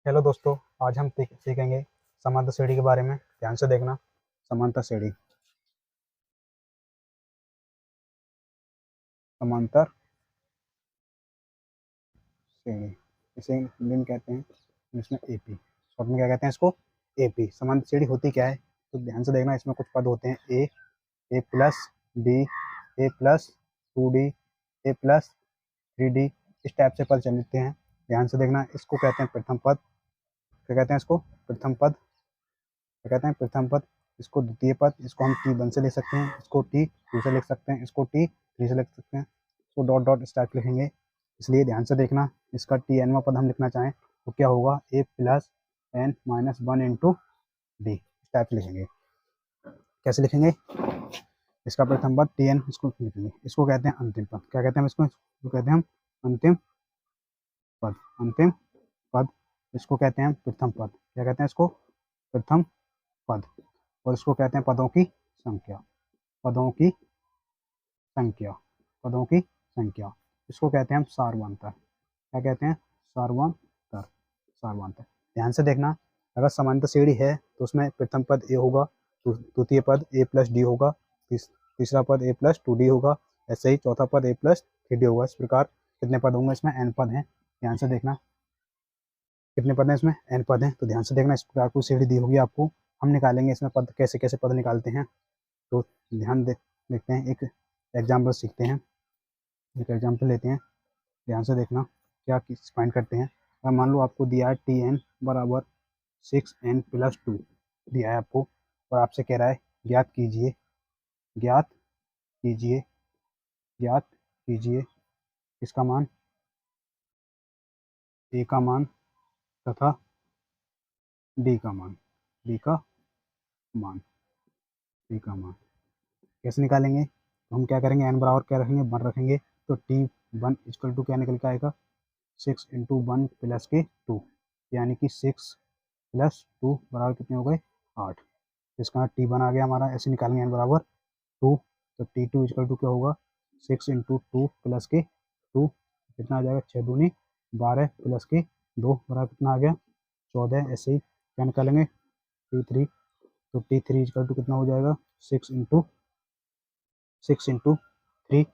Hello दोस्तों, आज हम सीखेंगे समांतर श्रेणी के बारे में। ध्यान से देखना। समांतर श्रेणी, समांतर श्रेणी इसे हिंदी में कहते हैं, इसमें एपी शॉर्ट में क्या कहते हैं इसको, एपी। समांतर श्रेणी होती क्या है, तो ध्यान से देखना। इसमें कुछ पद होते हैं a plus D, A plus 2d, A plus 3d। इस टाइप से पद चलते हैं। ध्यान से देखना। इसको कहते हैं प्रथम पद। क्या कहते हैं इसको? प्रथम पद। क्या कहते हैं? प्रथम पद। इसको द्वितीय पद। इसको हम T1 से लिख सकते हैं, इसको T2 से लिख सकते हैं, इसको T3 से लिख सकते हैं, इसको डॉट डॉट स्टार्ट लिखेंगे। इसलिए ध्यान से देखना, इसका Tnवां पद हम लिखना चाहें तो क्या होगा, a plus n minus 1 into D. इस टाइप से लिखेंगे। कैसे लिखेंगे? इसका प्रथम पद Tn, इसको लिखेंगे। इसको कहते हैं अंतिम पद। क्या कहते हैं इसको कहते हैं हम अंतिम पद। अंतिम पद। इसको कहते हैं प्रथम पद। क्या कहते हैं इसको? प्रथम पद। और इसको कहते हैं पदों की संख्या। पदों की संख्या। पदों की संख्या। इसको कहते हैं हम सारवांतर। क्या कहते हैं? सारवांतर। सारवांतर। ध्यान से देखना, अगर समांतर श्रेणी है तो उसमें प्रथम पद ए होगा, द्वितीय पद ए प्लस डी होगा, तीसरा पद ए प्लस 2d होगा, ऐसे ही चौथा पद ए प्लस 3d होगा। इस प्रकार कितने पद होंगे इसमें? n पद हैं। ध्यान से देखना, कितने पद हैं इसमें? n पद हैं। तो ध्यान से देखना, इस प्रकार की श्रेणी दी होगी आपको। हम निकालेंगे इसमें पद, कैसे कैसे पद निकालते हैं। तो ध्यान देखते हैं, एक एग्जाम्पल सीखते हैं। एक एग्जाम्पल लेते हैं। ध्यान से देखना, क्या फाइंड करते हैं। अब मान लो आपको दिया है Tn बराबर 6n प्लस 2 दिया है आपको, और आपसे कह रहा है ज्ञात कीजिए, ज्ञात कीजिए, ज्ञात कीजिए इसका मान, a का मान तथा d का मान, d का मान, d का मान। कैसे निकालेंगे? तो हम क्या करेंगे, n बराबर क्या रखेंगे, 1 रखेंगे। तो T1 इक्वल टू क्या निकल के आएगा, 6 इंटू 1 प्लस के 2, यानी कि 6 प्लस 2 बराबर कितने हो गए, 8। इसका T1 आ गया हमारा। ऐसे निकालेंगे n बराबर 2। तो T2 इक्वल टू क्या होगा, 6 इंटू 2 प्लस के 2, कितना आ जाएगा, 6 दूनी 12 प्लस के 2 बराबर कितना आ गया, 14। ऐसे ही क्या निकालेंगे, T3। तो T3 इक्वल टू कितना हो जाएगा, 6 इंटू 3,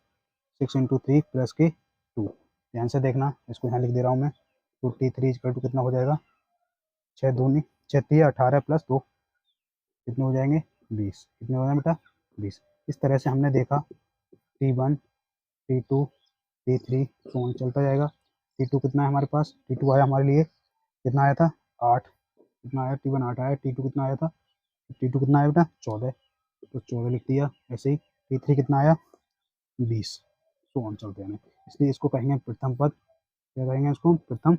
6 इंटू 3 प्लस के 2। ध्यान से देखना, इसको यहाँ लिख दे रहा हूँ मैं। तो T3 इक्वल टू कितना हो जाएगा, 6 दूनी 6 3 18 प्लस 2 कितने हो जाएंगे, 20। कितने हो जाएंगे बेटा, 20। इस तरह से हमने देखा T1, T2, T3 फोन चलता जाएगा। T2 कितना है हमारे पास, T2 आया हमारे लिए, कितना आया था, 8। कितना आया, T1 8 आया, T2 कितना आया था, T2 कितना आया बेटा, 14। तो 14 लिख दिया। ऐसे ही T3 कितना आया, 20। सो ऑन चलते हैं। इसलिए इसको कहेंगे प्रथम पद। क्या कहेंगे इसको, प्रथम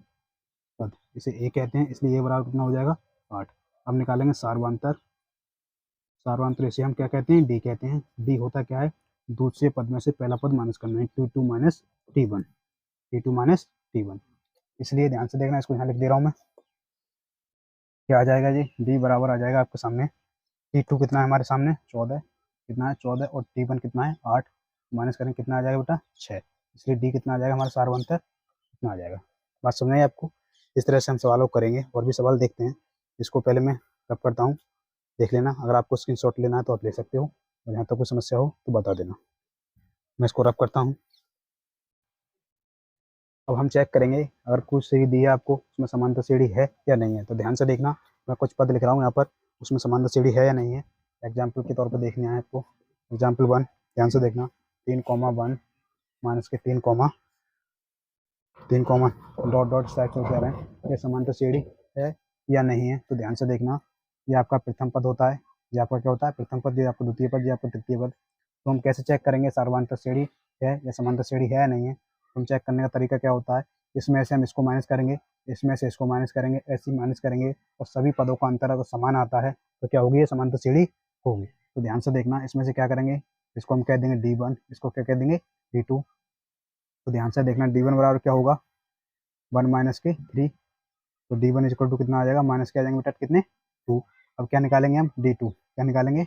पद। इसे ए कहते हैं, इसलिए ए बराबर कितना हो जाएगा, 8। अब निकालेंगे सारवांतर। सारवांतर इसे हम क्या कहते हैं, डी कहते हैं। डी होता क्या है, दूसरे पद में से पहला पद माइनस करना है, T2 minus T1, T2 minus T1। इसलिए ध्यान से देखना, इसको यहाँ लिख दे रहा हूँ मैं। क्या आ जाएगा जी, डी बराबर आ जाएगा आपके सामने, T2 कितना है हमारे सामने, 14। कितना है, 14, और T1 कितना है, 8। माइनस करें कितना आ जाएगा बेटा, 6। इसलिए डी कितना आ जाएगा हमारा सारवांतर, कितना आ जाएगा। बात समझ आई आपको? इस तरह से हम सवालों को करेंगे। और भी सवाल देखते हैं। इसको पहले मैं रब करता हूँ, देख लेना। अगर आपको स्क्रीनशॉट लेना है तो आप ले सकते हो, और यहाँ तक कोई समस्या हो तो बता देना। मैं इसको रब करता हूँ। अब हम चेक करेंगे, अगर कुछ श्रेणी दी है आपको, उसमें समांतर श्रेणी है या नहीं है। तो ध्यान से देखना, मैं कुछ पद लिख रहा हूँ यहाँ पर, उसमें समांतर श्रेणी है या नहीं है, एग्जाम्पल के तौर पर देखने आए आपको। एग्जाम्पल 1, ध्यान से देखना, 3,1 माइनस के 3, डॉट डॉट स्टैक हो जा रहे हैं, ये समांतर श्रेणी है या नहीं है। तो ध्यान से देखना, ये आपका प्रथम पद होता है, ये आपका क्या होता है, प्रथम पद, ये आपका द्वितीय पद, ये आपका तृतीय पद। तो हम कैसे चेक करेंगे सार्वधातुक श्रेणी है या समांतर श्रेणी है या नहीं है। तो हम चेक करने का तरीका क्या होता है, इसमें से हम इसको माइनस करेंगे, इसमें से इसको माइनस करेंगे, ऐसे ही माइनस करेंगे, और सभी पदों का अंतर अगर समान आता है तो क्या होगी, ये समांतर श्रेणी होगी। तो ध्यान से देखना, इसमें से क्या करेंगे, इसको हम कह देंगे D1, इसको क्या कह देंगे, D2। तो ध्यान से देखना, D1 बराबर क्या होगा, 1 माइनस के 3। तो D1 इक्वल टू कितना आ जाएगा, माइनस के आ जाएंगे बेटा कितने, 2। अब क्या निकालेंगे हम, D2। क्या निकालेंगे,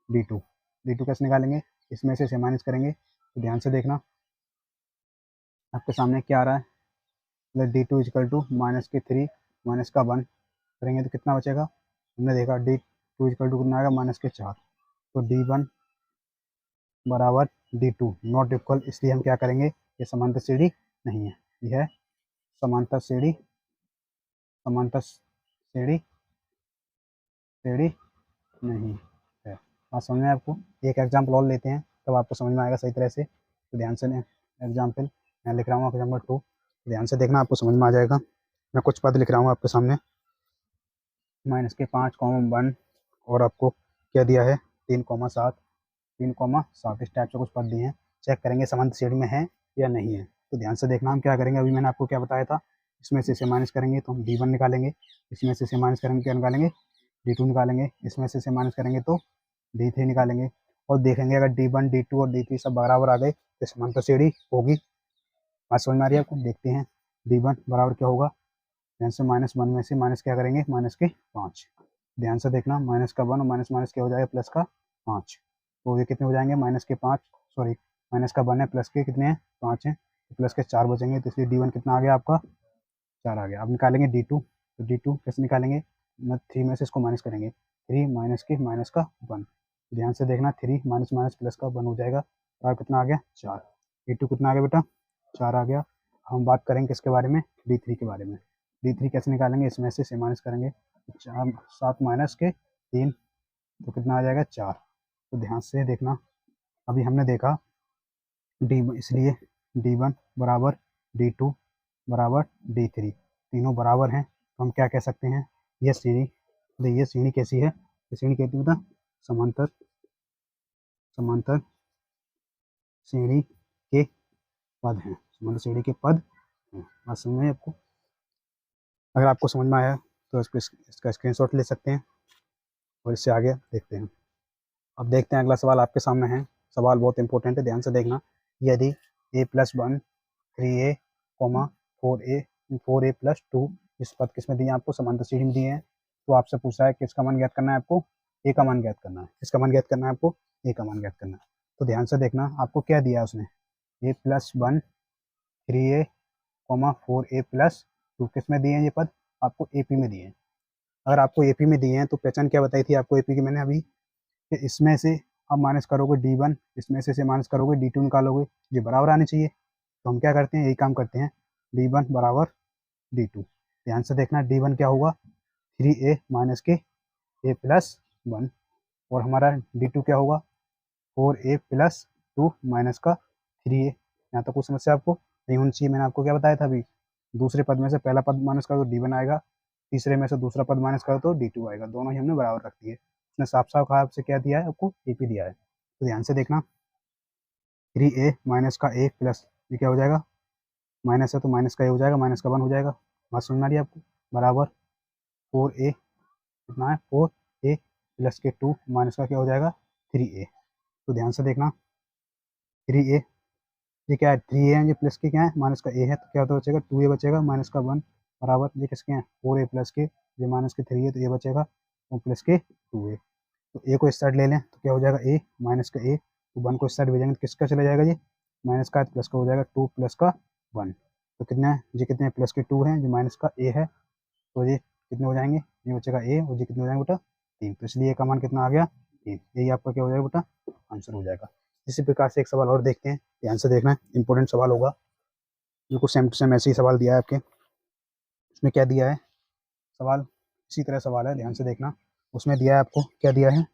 D2। D2 कैसे निकालेंगे, इसमें से इसे माइनस करेंगे। तो ध्यान से देखना, आपके सामने क्या आ रहा है, D2 इक्वल टू माइनस के 3 माइनस का 1 करेंगे तो कितना बचेगा, हमने देखा D2 इक्वल टू कितना आएगा -4, तो D1 बराबर D2 नॉट इक्वल, इसलिए हम क्या करेंगे, ये समांतर श्रेणी नहीं है, यह समांतर श्रेणी समांतर श्रेणी श्रेणी नहीं है। बात समझ में आपको। एक एग्जाम्पल और लेते हैं तब आपको समझ में आएगा सही तरह से, तो ध्यान से एग्जाम्पल मैं लिख रहा हूँ एग्जाम्पल 2, ध्यान से देखना, आपको समझ में आ जाएगा। मैं कुछ पद लिख रहा हूँ आपके सामने, -5, 1 और आपको क्या दिया है 3, 7 3, 7 इस टाइप से कुछ पद दिए हैं। चेक करेंगे समांतर श्रेणी में है या नहीं है। तो ध्यान से देखना, हम क्या करेंगे, अभी मैंने आपको क्या बताया था, इसमें से इसे माइनस करेंगे तो हम D1 निकालेंगे, इसमें से इसे माइनस करेंगे क्या निकालेंगे, D2 निकालेंगे, इसमें से इसे माइनस करेंगे तो D3 निकालेंगे, और देखेंगे अगर D1 D2 और D3 सब बराबर आ गए तो समांतर श्रेणी होगी। बात समझ में आ रही है आपको। देखते हैं D1 बराबर क्या होगा, ध्यान से -1 में से माइनस क्या करेंगे, -5। ध्यान से देखना, माइनस का 1 और माइनस माइनस क्या हो जाएगा, प्लस का 5, तो ये कितने हो जाएंगे, -5 सॉरी माइनस का 1 है, प्लस के कितने हैं 5 हैं, तो प्लस के 4 बचेंगे, तो इसलिए D1 कितना आ गया आपका 4 आ गया। अब निकालेंगे D2, तो D2 कैसे निकालेंगे, 3 में से इसको माइनस करेंगे, 3 माइनस के माइनस का 1, ध्यान से देखना 3 माइनस माइनस प्लस का 1 हो जाएगा, और कितना आ गया 4, D2 कितना आ गया बेटा 4 आ गया। हम बात करेंगे किसके बारे में, D3 के बारे में। D3 कैसे निकालेंगे, इसमें से इसे माइनस करेंगे, 7 माइनस के 3, तो कितना आ जाएगा 4। तो ध्यान से देखना, अभी हमने देखा इसलिए D1 बराबर D2 बराबर D3, तीनों बराबर हैं, तो हम क्या कह सकते हैं, ये श्रेणी, ये श्रेणी कैसी है, ये श्रेणी कहती है बेटा समांतर समांतर श्रेणी के पद हैं, समांतर श्रेणी के पद हैं। बात समझ में आपको। अगर आपको समझ में आया तो इसका स्क्रीनशॉट ले सकते हैं और इससे आगे देखते हैं। अब देखते हैं अगला सवाल आपके सामने है, सवाल बहुत इंपॉर्टेंट है, ध्यान से देखना। यदि a+1 3a, 4a 4a+2 इस पद किसमें दिए आपको, समांतर श्रेणी में दिए हैं, तो आपसे पूछ रहा है किसका मान ज्ञात करना है आपको, a का मान ज्ञात करना है। किसका मान ज्ञात करना है आपको, a का मान ज्ञात करना है। तो ध्यान से देखना, आपको क्या दिया है उसने, a+1 3a, 4a+2 किसमें दिए हैं ये पद, आपको AP में दिए हैं। अगर आपको AP में दिए हैं तो पहचान क्या बताई थी आपको AP की मैंने अभी, कि इसमें से आप माइनस करोगे D1, इसमें से माइनस करोगे D2 निकालोगे, ये बराबर आने चाहिए। तो हम क्या करते हैं, यही काम करते हैं, D1 बराबर D2। ध्यान से देखना, D1 क्या होगा 3a माइनस के a+1, और हमारा D2 क्या होगा 4a+2 माइनस का 3a। यहाँ तक कुछ समस्या आपको नहीं होनी चाहिए। मैंने आपको क्या बताया था अभी, दूसरे पद में से पहला पद माइनस करो तो D1 आएगा, तीसरे में से दूसरा पद माइनस करो तो D2 आएगा, दोनों ही हमने बराबर रख दिए। उसने साफ साफ कहा आपसे क्या दिया है, आपको AP दिया है। तो ध्यान से देखना, 3a माइनस का a प्लस, ये क्या हो जाएगा, माइनस है तो माइनस का a हो जाएगा, माइनस का 1 हो जाएगा। बात समझ में आ रही है आपको, बराबर 4a, कितना है 4a प्लस के 2 माइनस का क्या हो जाएगा 3a। तो ध्यान से देखना 3a, ये क्या है 3a है, ये प्लस के क्या है माइनस का a है, तो क्या होता बचेगा 2a बचेगा माइनस का 1, बराबर ये किसके हैं 4a प्लस के, ये माइनस के 3 है तो ये बचेगा और प्लस के 2a। तो a को इस साइड ले लें तो क्या हो जाएगा a माइनस का a, तो 1 को इस साइड भेजेंगे तो किसका चला जाएगा, ये माइनस का प्लस का हो जाएगा 2 प्लस का 1। तो कितना है, ये कितने प्लस के 2 हैं, जो माइनस का a है, तो ये कितने हो जाएंगे, ये बचेगा a और ये कितने हो जाएंगे बेटा 3। तो इसलिए a का मान कितना आ गया 3, यही आपका क्या हो जाएगा बेटा आंसर हो जाएगा। इसी प्रकार से एक सवाल और देखते हैं, ध्यान से देखना, इंपॉर्टेंट सवाल होगा, बिल्कुल सेम टू सेम ऐसे ही सवाल दिया है आपके। उसमें क्या दिया है सवाल, इसी तरह सवाल है, ध्यान से देखना। उसमें दिया है आपको, क्या दिया है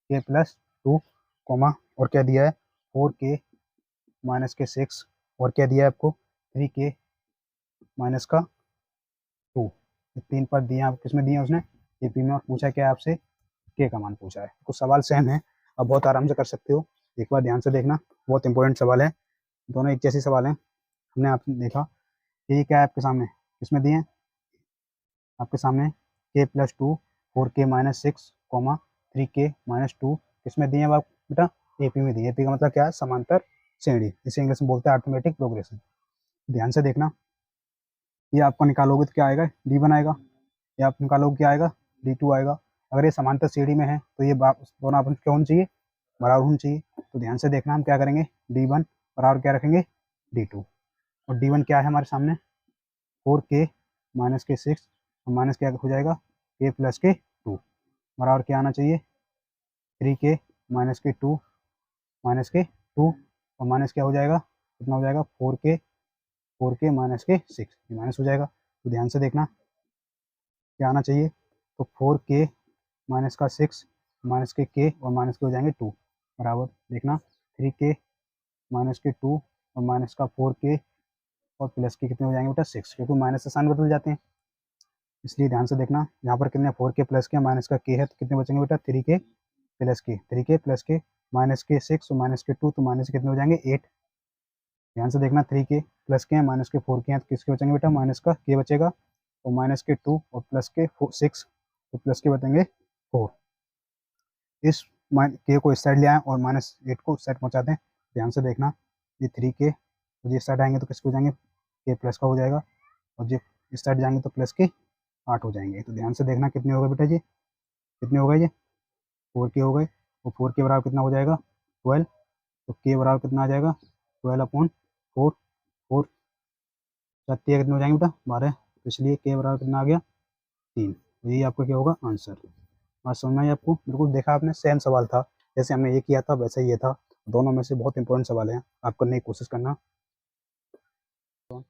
k+2 कॉमा, और क्या दिया है 4k माइनस के 6, और क्या दिया है आपको 3k माइनस का 2। ये 3 पद दिए आप किसमें दिए उसने AP में, और पूछा क्या है आपसे k का मान पूछा है। कुछ सवाल सेम है, आप बहुत आराम से कर सकते हो, एक बार ध्यान से देखना, बहुत इंपॉर्टेंट सवाल है, दोनों एक जैसे सवाल हैं। हमने आपने देखा ये क्या है आपके सामने, किसमें दिए हैं आपके सामने k+2 4k minus 6 comma 3k minus 2 किसमें दिए हैं आप बेटा AP में दिए। AP का मतलब क्या है समांतर श्रेणी, इसे इंग्लिश में बोलते हैं अर्थमेटिक प्रोग्रेशन। ध्यान से देखना, ये आपको निकालोगे तो क्या आएगा D1 आएगा, ये आप निकालोगे क्या आएगा D2 आएगा। अगर ये समांतर श्रेणी में है तो ये दोनों आपस क्या होनी चाहिए, बराबर होनी चाहिए। तो ध्यान से देखना, हम क्या करेंगे D1 बराबर क्या रखेंगे D2, और D1 क्या है हमारे सामने 4k माइनस के 6 और माइनस क्या हो जाएगा k प्लस के 2 बराबर क्या आना चाहिए 3k माइनस के 2 माइनस के 2 और माइनस क्या हो जाएगा कितना हो जाएगा 4k माइनस के 6 ये माइनस हो जाएगा। तो ध्यान से देखना क्या आना चाहिए तो 4k माइनस का 6 माइनस के k और माइनस के हो जाएंगे 2 बराबर देखना 3k माइनस के 2 और माइनस का 4k और प्लस के कितने हो जाएंगे बेटा 6 क्योंकि माइनस से साइन बदल जाते हैं इसलिए ध्यान से देखना यहाँ पर कितने 4k प्लस के माइनस का k है तो कितने बचेंगे बेटा 3k प्लस के माइनस के 6 और माइनस के 2 तो माइनस के कितने हो जाएंगे 8 ध्यान से देखना 3k प्लस के माइनस के 4k हैं तो किसके बचेंगे बेटा माइनस का k बचेगा और माइनस के 2 और प्लस के 6 तो प्लस के बचेंगे 4 इस के को इस साइड ले आए और माइनस 8 को इस साइड पहुँचा दें ध्यान से देखना ये 3k तो इस साइड आएंगे तो किसके हो जाएंगे k प्लस का हो जाएगा और जो इस साइड जाएंगे तो प्लस के 8 हो जाएंगे तो ध्यान से देखना कितने हो गए बेटा जी कितने हो गए ये 4k हो गए और 4k बराबर कितना हो जाएगा 12 तो k बराबर कितना आ जाएगा 12/4 4 4 कितने हो जाएंगे बेटा 12 तो इसलिए k बराबर कितना आ गया 3 तो यही आपका क्या होगा आंसर। बात समझ में आई आपको बिल्कुल देखा आपने सेम सवाल था जैसे हमने ये किया था वैसे ही ये था दोनों में से बहुत इंपॉर्टेंट सवाल हैं आप करने की कोशिश करना। तो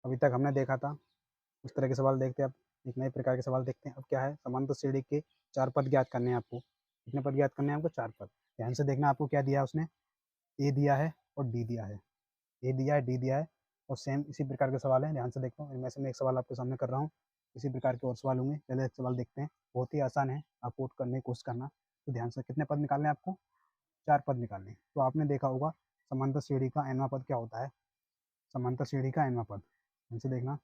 अभी तक हमने देखा था उस तरह के सवाल देखते हैं अब एक नए प्रकार के सवाल देखते हैं। अब क्या है समांतर श्रेणी के 4 पद ज्ञात करने हैं आपको कितने पद ज्ञात करने हैं आपको 4 पद। ध्यान से देखना आपको क्या दिया है उसने ए दिया है और डी दिया है ए दिया है डी दिया है और सेम इसी प्रकार के सवाल हैं ध्यान से देखो इनमें से मैं एक सवाल आपके सामने कर रहा हूँ इसी प्रकार के और सवाल होंगे पहले एक सवाल देखते हैं बहुत ही आसान है आपको करने की कोशिश करना। तो ध्यान से कितने पद निकालने हैं आपको 4 पद निकालने। तो आपने देखा होगा समांतर श्रेणी का nवां पद क्या होता है समांतर श्रेणी का nवां पद ध्यान से देखना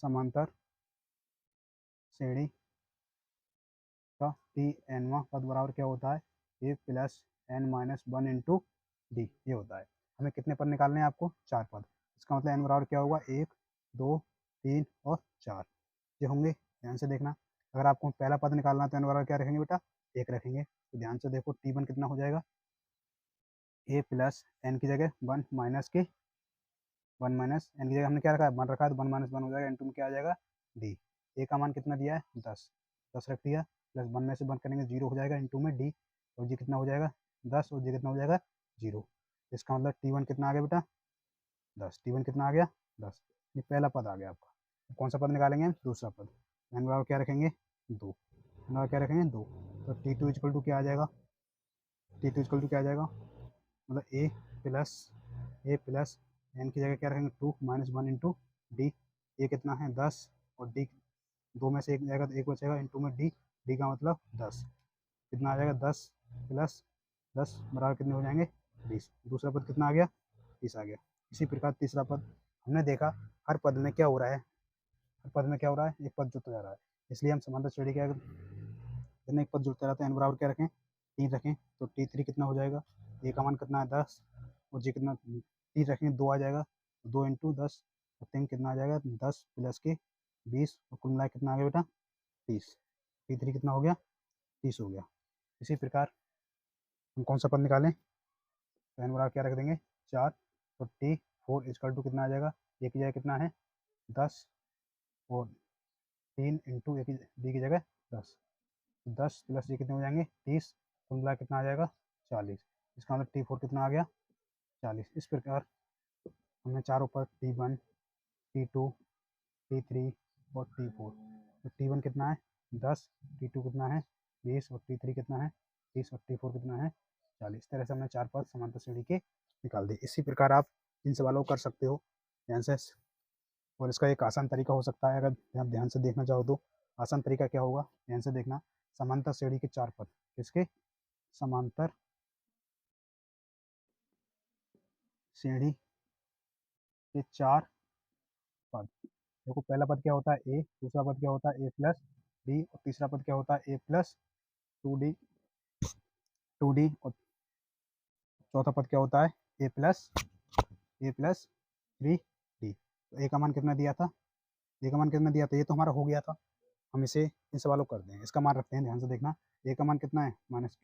समांतर श्रेणी का टी एनवां पद बराबर क्या होता है a plus n minus 1 into d ये होता है। हमें कितने पद निकालने हैं आपको 4 पद इसका मतलब एन बराबर क्या होगा 1 2 3 और 4 ये होंगे। ध्यान से देखना अगर आपको पहला पद निकालना है तो एन बराबर क्या रखेंगे बेटा 1 रखेंगे। तो ध्यान से देखो टी1 कितना हो जाएगा ए प्लस एन की जगह 1 माइनस के 1 माइनस एन की जगह हमने क्या रखा है 1 रखा है तो 1 माइनस 1 हो जाएगा इंटू में क्या आ जाएगा डी। ए का मान कितना दिया है 10 रख दिया प्लस 1 में से 1 करेंगे 0 हो जाएगा इंटू में डी और जी कितना हो जाएगा 10 और जी कितना हो जाएगा 0। इसका मतलब टी1 कितना आ गया बेटा 10 टी1 कितना आ गया 10 ये पहला पद आ गया आपका। कौन सा पद निकालेंगे दूसरा पद एन बराबर क्या रखेंगे 2 एन बराबर क्या रखेंगे 2 तो टी2 इक्वल टू क्या आ जाएगा टी2 इक्वल टू क्या आ जाएगा मतलब ए प्लस एन की जगह क्या रखेंगे 2 माइनस 1 इंटू डी ए कितना है 10 और डी 2 में से एक जाएगा तो 1 बचेगा इंटू में डी डी का मतलब 10 कितना आ जाएगा 10 प्लस 10 बराबर कितने हो जाएंगे 20। दूसरा पद कितना आ गया 30 आ गया। इसी प्रकार तीसरा पद हमने देखा हर पद में क्या हो रहा है हर पद में क्या हो रहा है एक पद जुड़ता जा रहा है इसलिए हम समांतर श्रेणी के कितने एक पद जुड़ते रहते हैं एन बराबर क्या रखें 3 रखें तो टी3 कितना हो जाएगा ए का मान कितना है 10 और जी कितना 3 रखेंगे 2 आ जाएगा 2 इंटू 10 और 3 कितना आ जाएगा 10 प्लस के 20 और कुल मिला कितना आ गया बेटा 30 टी3 कितना हो गया 30 हो गया। इसी प्रकार हम कौन सा पद निकालें तो एन बराबर क्या रख देंगे 4 तो टी4 इजकल टू कितना आ जाएगा ए की जगह कितना है 10 और 3 इंटू ए की डी की जगह 10 तो 10 प्लस ये कितने हो जाएंगे 30 कुल मिला कितना आ जाएगा 40। इसका मतलब टी4 कितना आ गया 40। इस प्रकार हमने चारों पर टी1 टी2 टी3 और टी4 तो टी1 कितना है 10 टी2 कितना है 20 और टी3 कितना है 30 और टी4 कितना है 40। इस तरह से हमने 4 पद समांतर श्रेणी के निकाल दिए। इसी प्रकार आप इन सवालों को कर सकते हो ध्यान से और इसका एक आसान तरीका हो सकता है अगर आप ध्यान से देखना चाहो तो आसान तरीका क्या होगा ध्यान से देखना समांतर श्रेणी के 4 पद किसके समांतर श्रेणी के 4 पद देखो पहला पद क्या होता है ए दूसरा पद क्या होता है ए प्लस डी और तीसरा पद क्या होता है ए प्लस 2डी और चौथा पद क्या होता है ए प्लस 3डी। तो ए का मान कितना दिया था ए का मान कितना दिया था ये तो हमारा हो गया था हम इसे इन सवालों को करते हैं इसका मान रखते हैं ध्यान से देखना ए का मान कितना है माइनस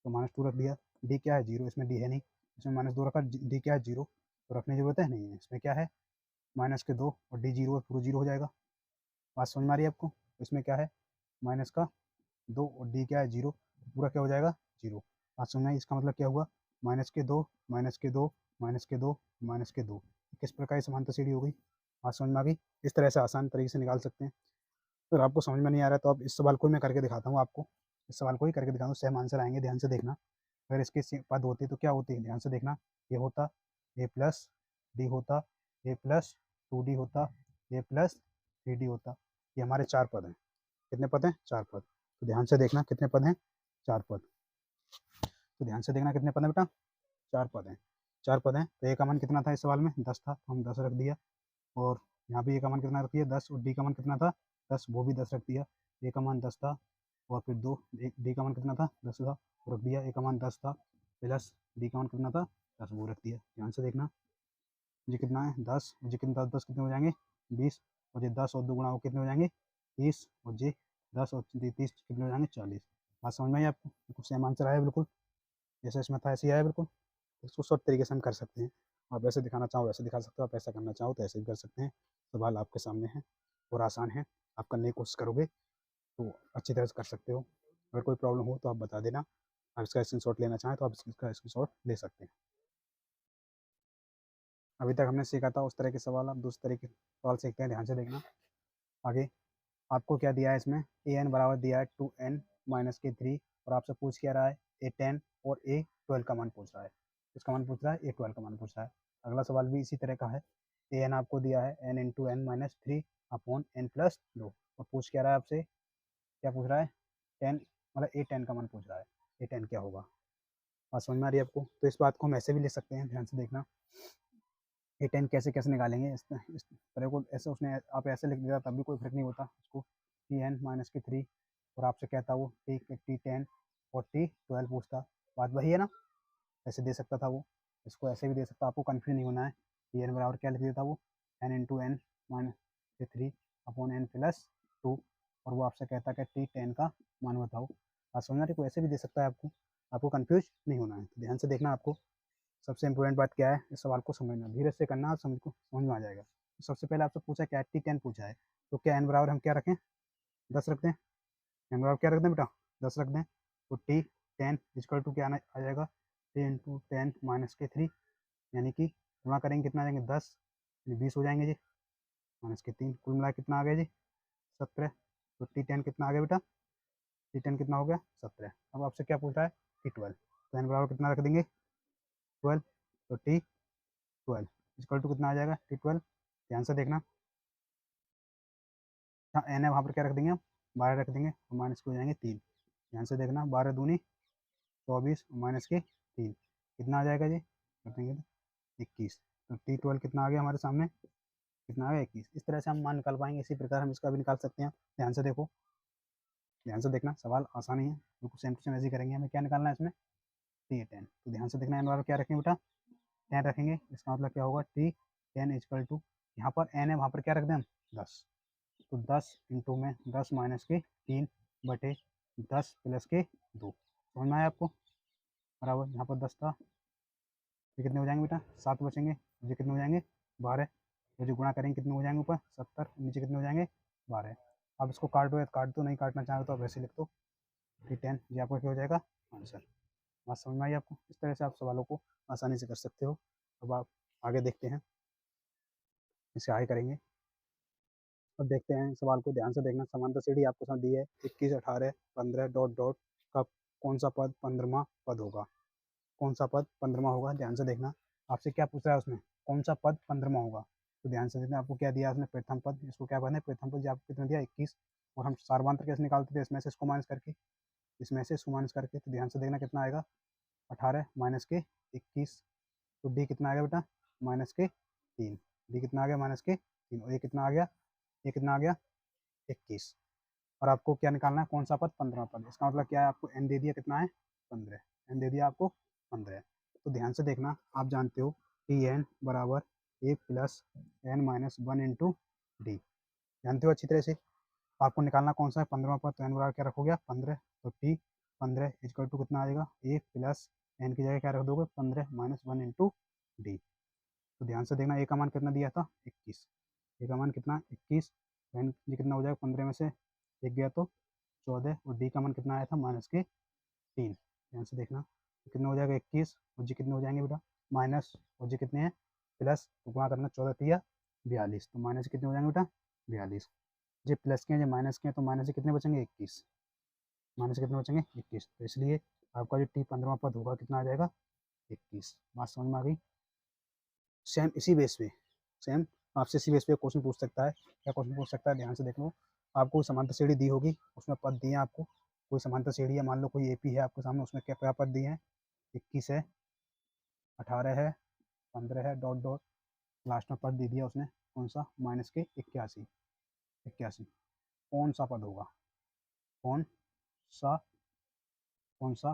तो -2 रख दिया डी क्या है 0 इसमें डी है नहीं इसमें -2 रखा डी क्या है 0 तो रखने की जरूरत है नहीं है इसमें क्या है माइनस के 2 और डी 0 पूरा 0 हो जाएगा। बात समझ में आ रही है आपको? इसमें क्या है, माइनस का 2 और डी क्या है 0, पूरा क्या हो जाएगा 0। बात समझ में आई? इसका मतलब क्या हुआ, माइनस के 2 माइनस के 2 माइनस के 2 माइनस के 2, किस प्रकार की समानता सीढ़ी हो गई। बात समझ में आ गई? इस तरह से आसान तरीके से निकाल सकते हैं। अगर आपको समझ में नहीं आ रहा है तो आप इस सवाल को ही मैं करके दिखाता हूँ आपको, इस सवाल को ही करके दिखाता हूँ, सेम आंसर आएंगे, ध्यान से देखना। अगर इसके पद होते तो क्या होते हैं, ध्यान से देखना। ये होता ए प्लस डी होता, ए प्लस 2d होता, ए प्लस 3d होता। ये हमारे 4 पद हैं। कितने पद हैं, 4 पद। तो ध्यान से देखना कितने पद हैं, 4 पद। तो ध्यान से देखना कितने पद हैं बेटा, 4 पद हैं। 4 पद हैं। तो ए का मान कितना था इस सवाल में, 10 था, तो हम 10 रख दिया। और यहाँ भी ए का मान कितना रख दिया, 10, और डी का मान कितना था 10, वो भी 10 रख दिया। ए का मान 10 था, और फिर डी का मान कितना था 10 था, वो रख दिया। ए का मान 10 था प्लस डी का मान कितना था 10, वो रख दिया। ध्यान से देखना, ये कितना है 10, ये कितना 10 कितने हो जाएंगे 20, और ये 10 और 2 गुणा वो कितने हो जाएंगे 30, और ये 10 और 30 कितने हो जाएंगे 40। बात समझ में आई आपको? बिल्कुल सेम आंसर आया बिल्कुल, जैसे इसमें था ऐसे ही आया बिल्कुल। इसको शॉर्ट तरीके से हम कर सकते हैं। आप ऐसे दिखाना चाहो वैसे दिखा सकते हो, आप ऐसा करना चाहो तो ऐसे भी कर सकते हैं। सवाल आपके सामने है और आसान है, आप करने की कोशिश करोगे तो अच्छी तरह से कर सकते हो। अगर कोई प्रॉब्लम हो तो आप बता देना। आप इसका स्क्रीनशॉट लेना चाहें तो आप इसका स्क्रीनशॉट ले सकते हैं। अभी तक हमने सीखा था उस तरह के सवाल, आप दूसरे तरह के सवाल सीखते हैं, ध्यान से देखना। आगे आपको क्या दिया है इसमें, ए एन बराबर दिया है 2n माइनस के 3, और आपसे पूछ क्या रहा है A10 और A12 का मान पूछ रहा है। इसका मान पूछ रहा है, A12 का मान पूछ रहा है। अगला सवाल भी इसी तरह का है, ए एन आपको दिया है n into n minus 3 upon n plus 2, और पूछ क्या रहा है आपसे, क्या पूछ रहा है 10, मतलब A10 का मान पूछ रहा है। A10 क्या होगा, बात समझ में आ रही है आपको? तो इस बात को हम ऐसे भी ले सकते हैं, ध्यान से देखना। A10 कैसे कैसे निकालेंगे, इस तरह को ऐसे उसने आप ऐसे लिख दिया तब भी कोई फर्क नहीं होता उसको, Tn माइनस के 3, और आपसे कहता वो T10 और T12 पूछता, बात वही है ना। ऐसे दे सकता था वो, इसको ऐसे भी दे सकता, आपको कन्फ्यूज नहीं होना है। Tn बराबर क्या लिख देता वो n इंटू एन माइनस के 3 अपॉन n प्लस 2, और वो आपसे कहता कि T10 का मान बताओ। बात समझ रही, को ऐसे भी दे सकता है आपको, आपको कन्फ्यूज नहीं होना है। तो ध्यान से देखना, आपको सबसे इंपॉर्टेंट बात क्या है, इस सवाल को समझना, धीरे से करना, आप समझ में आ जाएगा। तो सबसे पहले आपसे पूछा क्या है, T10 पूछा है, तो क्या n बराबर हम क्या रखें 10 रखते हैं। n बराबर क्या रख दें बेटा 10 रख दें। तो T10 इजकल टू क्या आ जाएगा, टी इंटू 10 माइनस के 3, यानी कि गुणा करेंगे कितना आ जाएंगे 10, 20 हो जाएंगे जी, माइनस के 3, कुल मिला कितना आ गया जी 17। तो T10 कितना आ गया बेटा, T10 कितना हो गया 17। अब आपसे क्या पूछ रहा है T12, तो n बराबर कितना रख देंगे 12, तो T12 इक्वल टू कितना आ जाएगा T12। ध्यान से देखना, हाँ एन है वहाँ पर क्या रख देंगे हम 12 रख देंगे, और माइनस के हो जाएंगे 3। ध्यान से देखना, 12 दूनी 24 माइनस के 3 कितना आ जाएगा जी, कर देंगे तो 21। तो T12 कितना आ गया हमारे सामने, कितना आ गया 21। इस तरह से हम मान निकाल पाएंगे, इसी प्रकार हम इसका भी निकाल सकते हैं। ध्यान से देखो, ध्यान से देखना, सवाल आसान ही है बिल्कुल, सेम टू सेम ऐसे ही करेंगे। हमें क्या निकालना है इसमें T10, तो ध्यान से देखना, एन बराबर क्या रखेंगे बेटा 10 रखेंगे। इसका मतलब क्या होगा T10 इजकल टू, यहाँ पर n है वहाँ पर क्या रख दें हम 10, तो 10 इंटू में 10 माइनस के 3 बटे 10 प्लस के 2, समझ में आया आपको, बराबर यहाँ पर 10 था, ये कितने हो जाएंगे बेटा 7 बचेंगे, ये कितने हो जाएंगे 12, ये जो गुणा करेंगे कितने हो जाएंगे ऊपर 70, नीचे कितने हो जाएंगे 12। आप इसको काट दो या काट दो, नहीं काटना चाहो तो आप वैसे लिख दो T10, ये आपका क्या हो जाएगा आंसर। बात समझ में आई आपको? इस तरह से आप सवालों को आसानी से कर सकते हो। अब आप आगे देखते हैं, इसे आगे करेंगे। अब देखते हैं सवाल को, ध्यान से देखना। समांतर सीढ़ी आपको साथ दी है 21 18 15 डॉट डॉट का कौन सा पद 15वां पद होगा, कौन सा पद 15वां होगा। ध्यान से देखना, आपसे क्या पूछ रहा है उसमें, कौन सा पद 15वां होगा। तो ध्यान से देखना, आपको क्या दिया उसने प्रथम पद, इसको क्या पढ़ना है प्रथम पद, आपको कितना दिया 21, और हम सार्वंत्र कैसे निकालते थे, इसमें से इसको माइनस करके, इसमें से इसको माइनस करके। तो ध्यान से देखना कितना आएगा 18 माइनस के 21, तो डी कितना आ गया बेटा माइनस के 3, डी कितना आ गया माइनस के 3, और ये कितना आ गया, ये कितना आ गया 21। और आपको क्या निकालना है, कौन सा पद 15वां पद। इसका मतलब क्या है, आपको एन दे दिया कितना है 15, एन दे दिया आपको 15। तो ध्यान से देखना, आप जानते हो टी एन बराबर a plus n minus 1 into d, जानते हो अच्छी तरह से। आपको निकालना कौन सा है 15वां पद, तो एन बराबर क्या रखोगे 15, तो टी 15 इजकल टू कितना आ जाएगा ए प्लस एन की जगह क्या रख दोगे 15 माइनस 1 इंटू डी। तो ध्यान से देखना, ए का मान कितना दिया था 21, ए का मान कितना 21, एन ये कितना हो जाएगा 15 में से एक गया तो 14, और डी का मान कितना आया था -3। ध्यान से देखना कितना हो जाएगा 21, और जी कितने हो जाएंगे बेटा माइनस, और जी कितने हैं प्लस, तो गुणा करना 14 तिया 42, तो माइनस कितने हो जाएंगे बेटा 42। जी प्लस के हैं, जी माइनस के हैं, तो माइनस से कितने बचेंगे 21, माइनस कितने बचेंगे 21, तो इसलिए आपका जो टी 15वां पद होगा कितना आ जाएगा 21। बात समझ में आ गई। सेम इसी बेस पे, सेम आपसे इसी बेस पे क्वेश्चन पूछ सकता है। क्या क्वेश्चन पूछ सकता है, ध्यान से देख लो। आपको समांतर श्रेणी दी होगी, उसमें पद दिए हैं आपको, कोई समांतर श्रेणी है, मान लो कोई एपी है आपके सामने, उसमें क्या क्या पद दिए हैं 21 है, 18 है, 15 है, डॉट डॉट लास्ट में पद दे दिया उसने कौन सा माइनस के 81, 81 कौन सा पद होगा, कौन सा कौन सा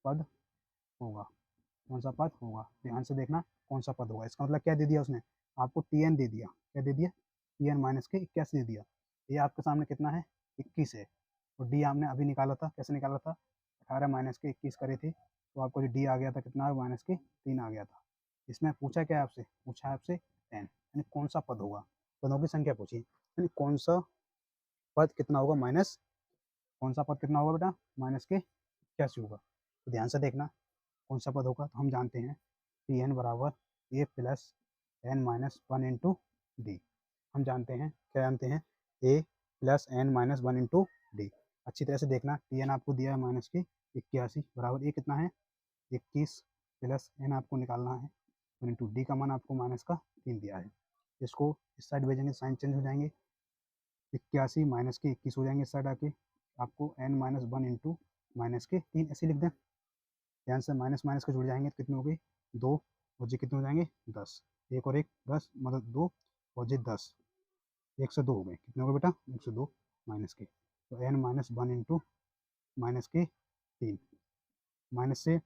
पद होगा, कौन सा पद होगा, ध्यान से देखना कौन सा पद होगा। इसका मतलब क्या दे दिया उसने आपको, टी एन दे दिया, क्या दे दिया टी एन माइनस के 81 दे दिया। ये आपके सामने कितना है 21 है, और डी आपने अभी निकाला था, कैसे निकाला था 18 माइनस के 21 करे थे, तो आपको जो डी आ गया था कितना -3 आ गया था। इसमें पूछा क्या आपसे, पूछा है आपसे एन, यानी कौन सा पद होगा, पदों की संख्या पूछी, यानी कौन सा पद कितना होगा माइनस, कौन सा पद कितना होगा बेटा -81 होगा। तो ध्यान से देखना कौन सा पद होगा, तो हम जानते हैं टी एन बराबर a plus n minus 1 into d. हम जानते हैं, क्या जानते हैं, a plus n minus 1 into d. अच्छी तरह से देखना, टी एन आपको दिया है -81 बराबर ए कितना है 21 प्लस एन आपको निकालना है 1 इंटू डी का मान आपको -3 दिया है। इसको इस साइड भेजेंगे, साइन चेंज हो जाएंगे, 81 माइनस के 21 हो जाएंगे इस साइड आके, आपको एन माइनस 1 इंटू -3 ऐसे लिख दें। ध्यान से माइनस माइनस के जुड़ जाएंगे तो कितने हो गए 2, और जी कितने हो जाएंगे 10, एक और एक 10 मतलब 2, और जी 10, 102 हो गए, कितने हो गए बेटा 102 माइनस के, तो एन माइनस 1 इंटू -3, माइनस से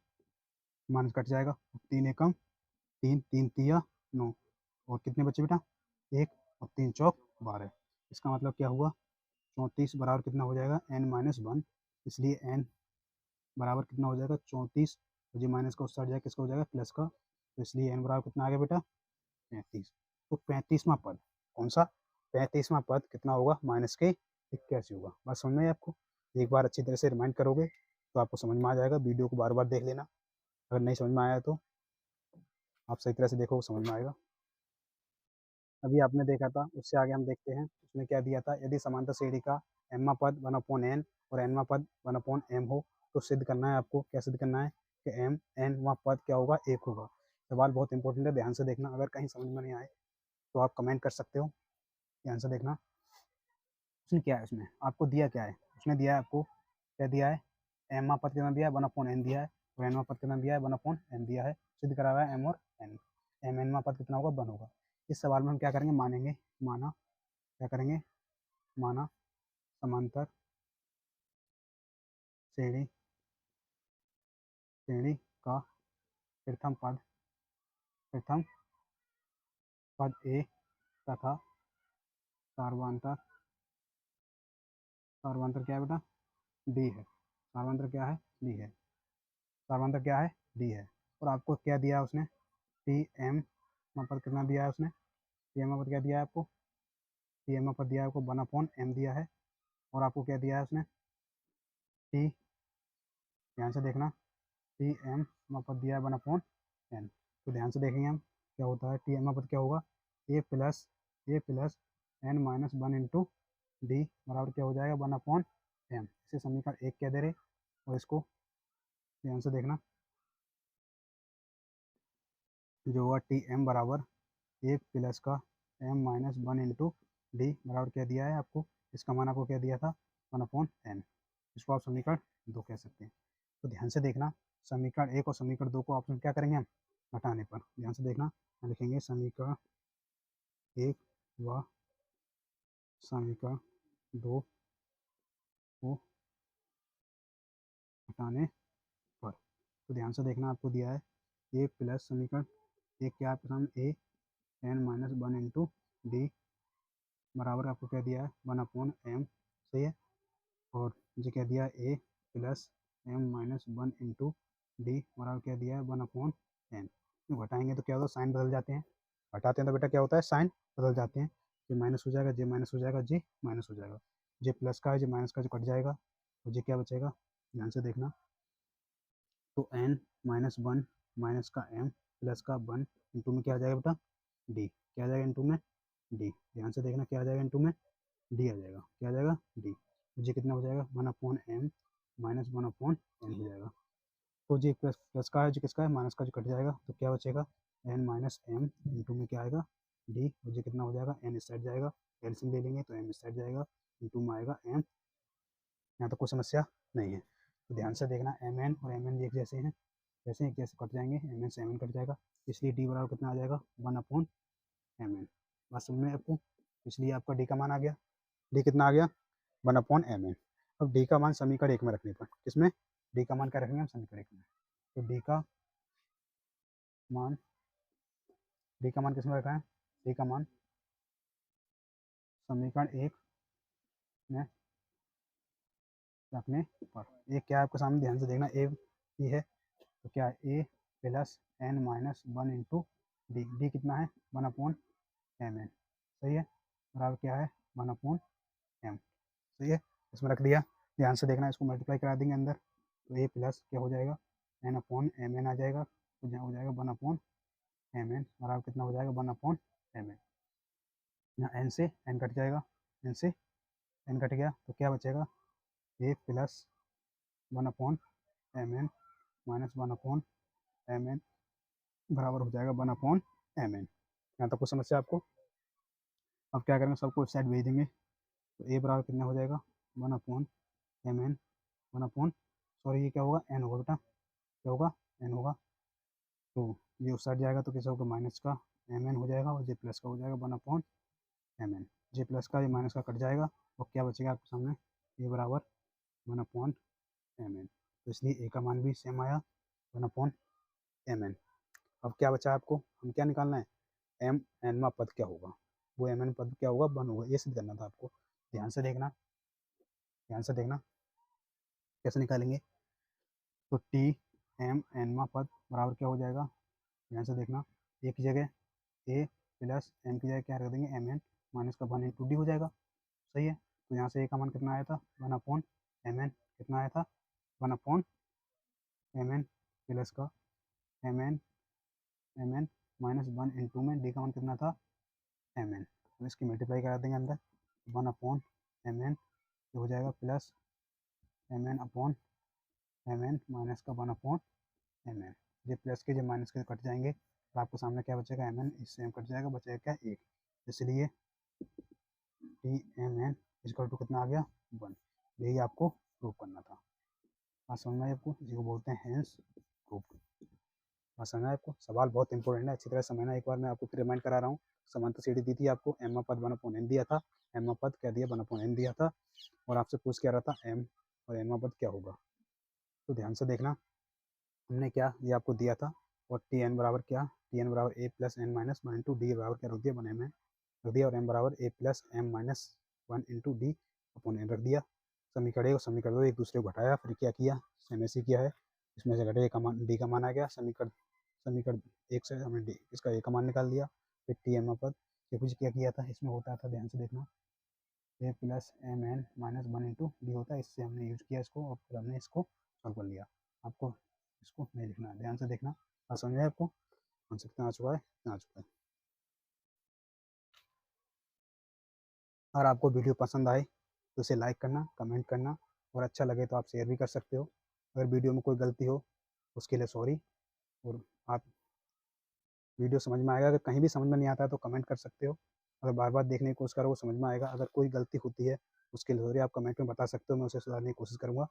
माइनस कट जाएगा, 3 एकम 3, 3 तिया 9, और कितने बचे बेटा 1, और 3 चौक 12। इसका मतलब क्या हुआ 34 बराबर कितना हो जाएगा n-1, इसलिए n बराबर कितना हो जाएगा 34, तो जी माइनस का उस साइड जाएगा किसका हो जाएगा प्लस का, तो इसलिए n बराबर कितना आ गया बेटा 35। तो 35वां पद कौन सा, 35वां पद कितना होगा -81 होगा। बात समझ में आई आपको, एक बार अच्छी तरह से रिमाइंड करोगे तो आपको समझ में आ जाएगा। वीडियो को बार बार देख लेना, अगर नहीं समझ में आया तो आप सही तरह से देखोगे समझ में आएगा। अभी आपने देखा था, उससे आगे हम देखते हैं उसमें क्या दिया था, यदि समांतर श्रेणी का एम्मा पद 1/n और एनवा पद 1/m हो तो सिद्ध करना है आपको। क्या सिद्ध करना है कि एम एनवा पद क्या होगा 1 होगा। सवाल बहुत इंपॉर्टेंट है, ध्यान से देखना, अगर कहीं समझ में नहीं आए तो आप कमेंट कर सकते हो। ध्यान से देखना उसने क्या है, उसमें आपको दिया क्या है, उसने दिया है आपको क्या दिया है, एम्मा पद कितना दिया है 1/n दिया है, और एनवा पद कितना दिया है 1/m दिया है। सिद्ध करा हुआ है एम और एन, एम एनवा पद कितना होगा 1 होगा। इस सवाल में हम क्या करेंगे, मानेंगे, माना, क्या करेंगे, माना समांतर श्रेणी श्रेणी का प्रथम पद, प्रथम पद ए तथा सर्वांतर, सर्वांतर क्या है बेटा डी है, सर्वांतर क्या है डी है, सर्वांतर क्या है डी है। और आपको क्या दिया है उसने, टी एम पद कितना दिया है उसने, टी एम पद क्या दिया है आपको, टी एम पद दिया है आपको 1/m दिया है, और आपको क्या दिया है उसने टी, ध्यान से देखना, टी एम पद दिया है 1/n। तो ध्यान से देखेंगे हम क्या होता है, टी एम पद क्या होगा ए प्लस n-1 इंटू डी बराबर क्या हो जाएगा 1/m। इसे समीकरण 1 कह दे रहे, और इसको ध्यान से देखना जो होगा टी एम बराबर 1 का m-1 इंटू डी बराबर क्या दिया है आपको, इसका मान आपको क्या दिया था 1/n। इसको आप समीकरण 2 कह सकते हैं। तो ध्यान से देखना समीकरण 1 और समीकरण 2 को ऑप्शन क्या करेंगे हम घटाने पर, ध्यान से देखना लिखेंगे समीकरण 1 व समीकरण 2 को घटाने पर। तो ध्यान से देखना आपको दिया है ए प्लस समीकरण 1 क्या आपके सामने ए n-1 इंटू डी बराबर आपको क्या दिया है 1/m, सही है, और जो क्या दिया है a plus m-1 into d बराबर क्या दिया है 1/n। घटाएंगे तो क्या होगा साइन बदल जाते हैं, हटाते हैं तो बेटा क्या होता है, साइन बदल जाते हैं। जे माइनस हो जाएगा, जे माइनस हो जाएगा, जे माइनस हो जाएगा। जे प्लस का है, जे माइनस का जो कट जाएगा, तो जे क्या बचेगा, ध्यान से देखना। तो एन माइनस वन माइनस का एम प्लस का वन इंटू में क्या आ जाएगा बेटा, डी। क्या आ जाएगा इंटू में, डी। ध्यान से देखना क्या आ जाएगा इंटू में, डी आ जाएगा। क्या आ जाएगा, डी। जी कितना हो जाएगा, one upon m minus one upon n हो जाएगा। तो जी प्लस प्लस का है, जो किसका है, माइनस का जो कट जाएगा, तो क्या बचेगा, एन माइनस एम इंटू में क्या आएगा, डी। और जी कितना हो जाएगा, एन इस साइड जाएगा, एलसीएम ले लेंगे तो एम इस साइड जाएगा, इंटू में आएगा एम। यहाँ तो कोई समस्या नहीं है। तो ध्यान से देखना, एम एन और एम एन एक जैसे हैं, जैसे एक जैसे कट जाएंगे, एम एन से एम एन कट जाएगा, इसलिए डी बराबर कितना आ जाएगा, वन अपॉन एम एन। बात समझ में आपको, इसलिए आपका डी का मान आ गया। डी कितना आ गया, वन अपॉन एम एन। अब डी का मान समीकरण एक में रखने पर, किसमें, डी का मान क्या रखेंगे हम, समीकरण एक में। तो मान डी का मान किसमें रखा है, डी का मान समीकरण एक में रखने पर, ये क्या है आपके सामने, ध्यान से देखना, ए ही है, तो क्या है, a plus n minus one into d. D कितना है, वन अपॉन एम एन, सही है, बराबर क्या है, वन अपॉन एम, सही है, इसमें रख दिया। ध्यान से देखना, इसको मल्टीप्लाई करा देंगे अंदर, तो ए प्लस क्या हो जाएगा, एन अपॉन एम एन आ जाएगा, तो यहाँ हो जाएगा वन अपॉन एम एन, बराबर कितना हो जाएगा, वन अपॉन एम एन। यहाँ एन से एन कट जाएगा, एन से एन कट गया, तो क्या बचेगा, a plus one upon m n minus one upon m n बराबर हो जाएगा वन अपॉन एम एन। यहाँ तक कुछ समस्या आपको। अब क्या करेंगे, सबको इस साइड भेज देंगे, तो ए बराबर कितना हो जाएगा, one upon m n, one upon, sorry ये क्या होगा, एन होगा बेटा, क्या होगा, एन होगा। तो ये उस साइड जाएगा तो कैसे होगा, माइनस का एम एन हो जाएगा, और जे प्लस का हो जाएगा वन अपॉन एम एन। जे प्लस का ये माइनस का कट जाएगा, और क्या बचेगा आपके सामने, ए बराबर वन अपॉन एम एन। तो इसलिए ए का मान भी सेम आया, वन अपॉन एम एन। अब क्या बचा आपको, हम क्या निकालना है, एम एनवा पद क्या होगा, वो एम एन पद क्या होगा, वन होगा, ये सिद्ध करना था आपको। ध्यान से देखना, ध्यान से देखना कैसे निकालेंगे। तो टी एम एनवा पद बराबर क्या हो जाएगा, ध्यान से देखना, एक जगह ए प्लस एम की जगह क्या रख देंगे, एम एन माइनस का वन इंटू डी हो जाएगा, सही है। तो यहाँ से ए का मान कितना आया था, वन अपॉन एम एन, कितना आया था, one upon m n plus का m n minus one into में डी का मान कितना था, एम एन। तो इसकी मल्टीप्लाई करा देंगे अंदर, वन अपॉन एम एन हो जाएगा plus m n upon m n minus का वन अपॉन एम एन। जो प्लस के जो माइनस के कट जाएंगे, तो आपको सामने क्या बचेगा, एम एन इससे एम कट जाएगा, बचेगा क्या, एक। इसलिए टी एम एन इसका टू कितना आ गया, वन। यही आपको प्रूव करना था। बात समझ में आई आपको, इसी को बोलते हैं हेंस प्रूफ। बात समझ में आई आपको, सवाल बहुत इंपॉर्टेंट है, अच्छी तरह समझना। एक बार मैं आपको फिर रिमाइंड करा रहा हूँ, समांतर सीढ़ी दी थी आपको, एम पद वन अपॉन एन दिया था, एम पद क्या दिया, वन अपॉन एन दिया था, और आपसे पूछ क्या रहा था, एम और एन पद क्या होगा। तो ध्यान से देखना, हमने क्या ये आपको दिया था, और टी एन बराबर क्या, टी एन बराबर a plus n minus one into d बराबर क्या रख दिया, वन एम एन रख दिया, और एम बराबर a plus m minus one into d upon n रख दिया। समीकरण एक और समीकरण दो एक दूसरे को घटाया, फिर क्या किया, सेम ऐसे किया है, इसमें से घटे ए का मान, डी का मान आ गया, समीकरण समीकरण एक से हमने डी इसका ए का मान निकाल दिया, फिर टी एम पद ये कुछ क्या किया था, इसमें होता था, ध्यान से देखना, a plus m n minus one into d होता है, इससे हमने यूज किया इसको, और फिर हमने इसको सॉल्व कर लिया। आपको इसको नहीं लिखना है, ध्यान से देखना। बात समझ में आपको, कौन कितना आ चुका है, कितना आ चुका है। अगर आपको वीडियो पसंद आए तो इसे लाइक करना, कमेंट करना, और अच्छा लगे तो आप शेयर भी कर सकते हो। अगर वीडियो में कोई गलती हो उसके लिए सॉरी। और आप वीडियो समझ में आएगा, अगर कहीं भी समझ में नहीं आता है तो कमेंट कर सकते हो, अगर बार बार देखने की कोशिश करोगे समझ में आएगा। अगर कोई गलती होती है उसके लिए सॉरी आप कमेंट में बता सकते हो, मैं उसे सुधारने की कोशिश करूँगा।